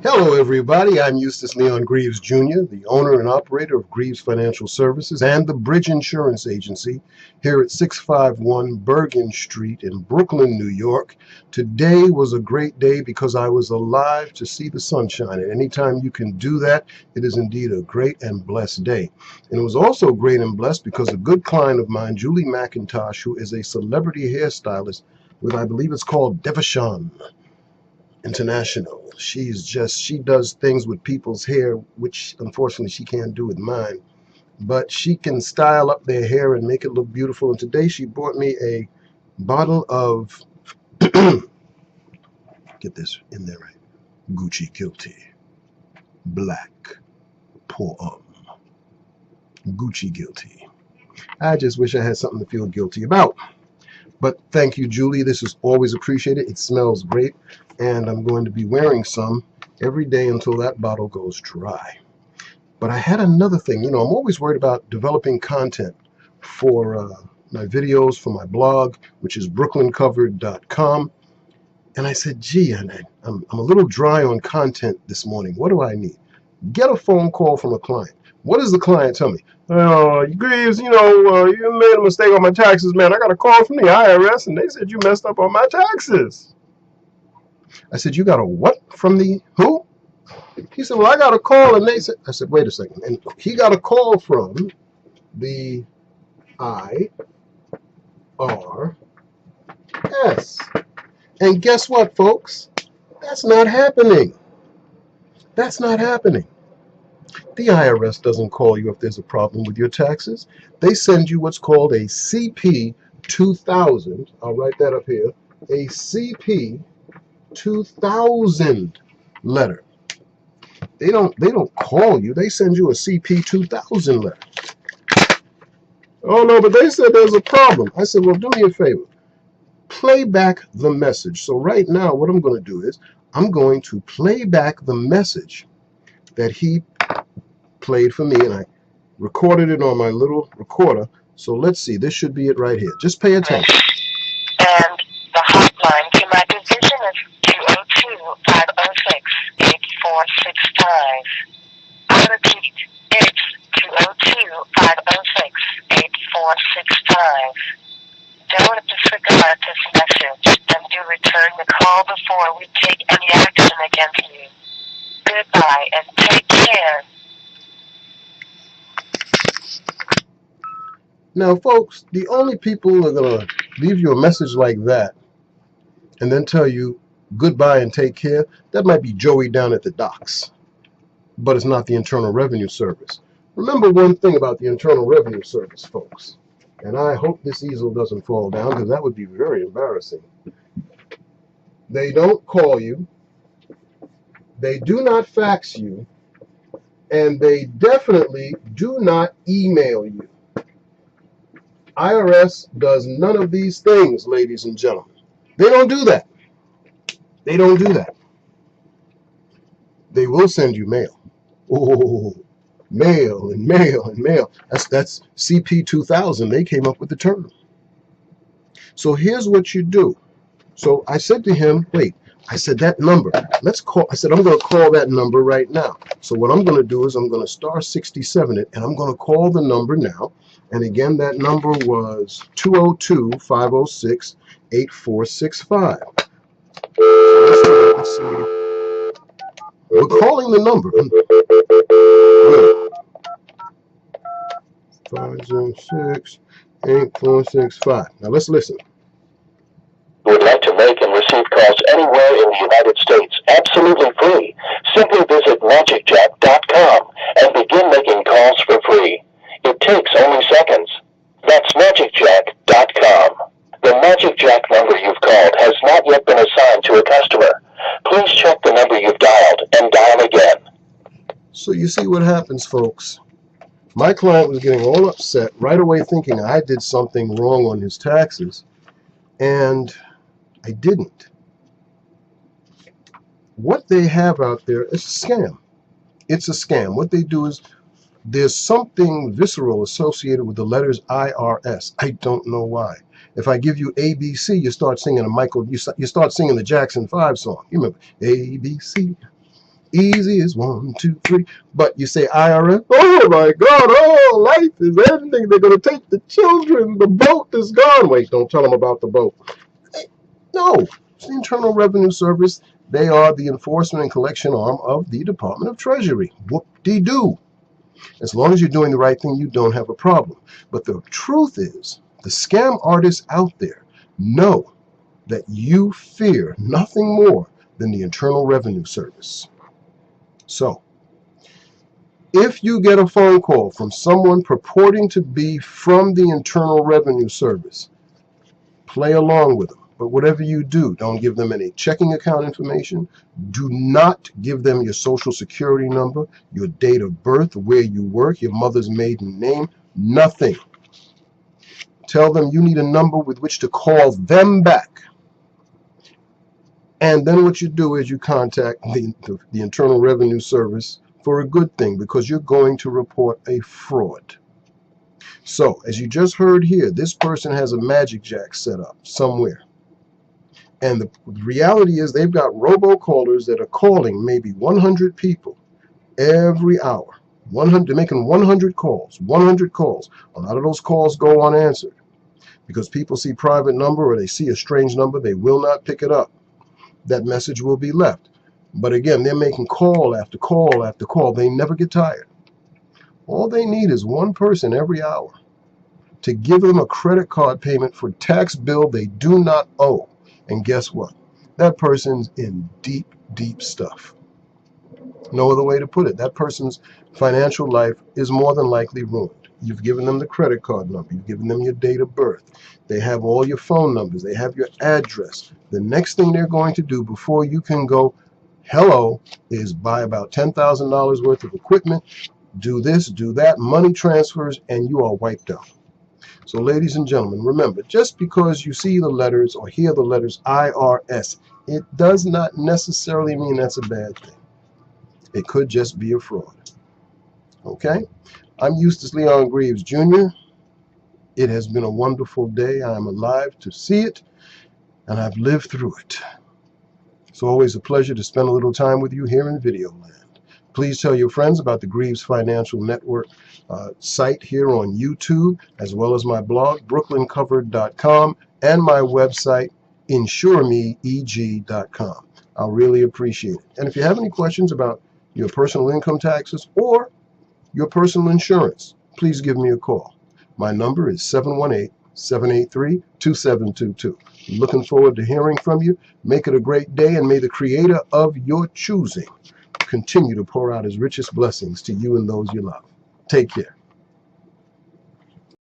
Hello, everybody. I'm Eustace Leon Greaves, Jr., the owner and operator of Greaves Financial Services and the Bridge Insurance Agency here at 651 Bergen Street in Brooklyn, New York. Today was a great day because I was alive to see the sunshine. And anytime you can do that, it is indeed a great and blessed day. And it was also great and blessed because a good client of mine, Julie McIntosh, who is a celebrity hairstylist with, I believe it's called Devashan International. She does things with people's hair, which unfortunately she can't do with mine. But she can style up their hair and make it look beautiful. And today she bought me a bottle of, get this in there right, Gucci Guilty. Black. Gucci Guilty. I just wish I had something to feel guilty about. But thank you, Julie. This is always appreciated. It smells great. And I'm going to be wearing some every day until that bottle goes dry. But I had another thing. I'm always worried about developing content for my videos, for my blog, which is brooklyncovered.com. And I said, gee, I'm a little dry on content this morning. What do I need? Get a phone call from a client. What does the client tell me? Greaves, you made a mistake on my taxes, man. I got a call from the IRS, and they said you messed up on my taxes. I said, you got a what from the who? He said, well, I got a call, and they said, I said, wait a second. And he got a call from the IRS. And guess what, folks? That's not happening. That's not happening. The IRS doesn't call you if there's a problem with your taxes. They send you what's called a CP 2000. I'll write that up here. A CP 2000 letter. They don't call you. They send you a CP 2000 letter. Oh no, but they said there's a problem. I said, well, do me a favor. Play back the message. So right now, what I'm going to do is I'm going to play back the message that he played for me, and I recorded it on my little recorder. So let's see. This should be it right here. Just pay attention. And the hotline to my division is 202-506-8465. I repeat, it's 202-506-8465. Don't disregard this message and do return the call before we take any action against you. Goodbye and take care. Now, folks, the only people who are going to leave you a message like that and then tell you goodbye and take care, that might be Joey down at the docks. But it's not the Internal Revenue Service. Remember one thing about the Internal Revenue Service, folks. And I hope this easel doesn't fall down, because that would be very embarrassing. They don't call you. They do not fax you. And they definitely do not email you. IRS does none of these things, ladies and gentlemen. They don't do that. They don't do that. They will send you mail. Oh, mail and mail and mail. That's CP 2000. They came up with the term. So here's what you do. So I said to him, wait, I said that number, let's call, I said, I'm going to call that number right now. So what I'm going to do is I'm going to star 67 it, and I'm going to call the number now. And again, that number was 202-506-8465. Let's see. We're calling the number. 506-8465. Now let's listen. Would like to make and receive calls anywhere in the United States absolutely free. Simply visit magicjack.com and begin making calls for free. It takes only seconds. That's magicjack.com. The Magic Jack number you've called has not yet been assigned to a customer. Please check the number you've dialed and dial again. So you see what happens, folks. My client was getting all upset right away, thinking I did something wrong on his taxes, and I didn't. What they have out there is a scam. It's a scam. What they do is there's something visceral associated with the letters IRS. I don't know why. If I give you ABC, you start singing you start singing the Jackson 5 song. You remember ABC, Easy as 1, 2, 3. But you say IRS, oh my God, oh, life is ending. They're going to take the children. The boat is gone. Wait, don't tell them about the boat. No, it's the Internal Revenue Service. They are the enforcement and collection arm of the Department of Treasury. Whoop-de-doo. As long as you're doing the right thing, you don't have a problem. But the truth is, the scam artists out there know that you fear nothing more than the Internal Revenue Service. So, if you get a phone call from someone purporting to be from the Internal Revenue Service, play along with them. But whatever you do, don't give them any checking account information. Do not give them your social security number, your date of birth, where you work, your mother's maiden name, nothing. Tell them you need a number with which to call them back. And then what you do is you contact the Internal Revenue Service for a good thing, because you're going to report a fraud. So, as you just heard here, this person has a magic jack set up somewhere. And the reality is they've got robocallers that are calling maybe 100 people every hour. 100, they're making 100 calls, 100 calls. A lot of those calls go unanswered because people see private number or they see a strange number, they will not pick it up. That message will be left. But again, they're making call after call after call. They never get tired. All they need is one person every hour to give them a credit card payment for tax bill they do not owe. And guess what? That person's in deep, deep stuff. No other way to put it. That person's financial life is more than likely ruined. You've given them the credit card number. You've given them your date of birth. They have all your phone numbers. They have your address. The next thing they're going to do before you can go hello is buy about $10,000 worth of equipment, do this, do that, money transfers, and you are wiped out. So ladies and gentlemen, remember, just because you see the letters or hear the letters IRS, it does not necessarily mean that's a bad thing. It could just be a fraud. Okay? I'm Eustace Leon Greaves, Jr. It has been a wonderful day. I am alive to see it, and I've lived through it. It's always a pleasure to spend a little time with you here in Video Land. Please tell your friends about the Greaves Financial Network site here on YouTube, as well as my blog, brooklyncovered.com, and my website, insuremeeg.com. I'll really appreciate it. And if you have any questions about your personal income taxes or your personal insurance, please give me a call. My number is 718-783-2722. Looking forward to hearing from you. Make it a great day, and may the Creator of your choosing continue to pour out His richest blessings to you and those you love. Take care.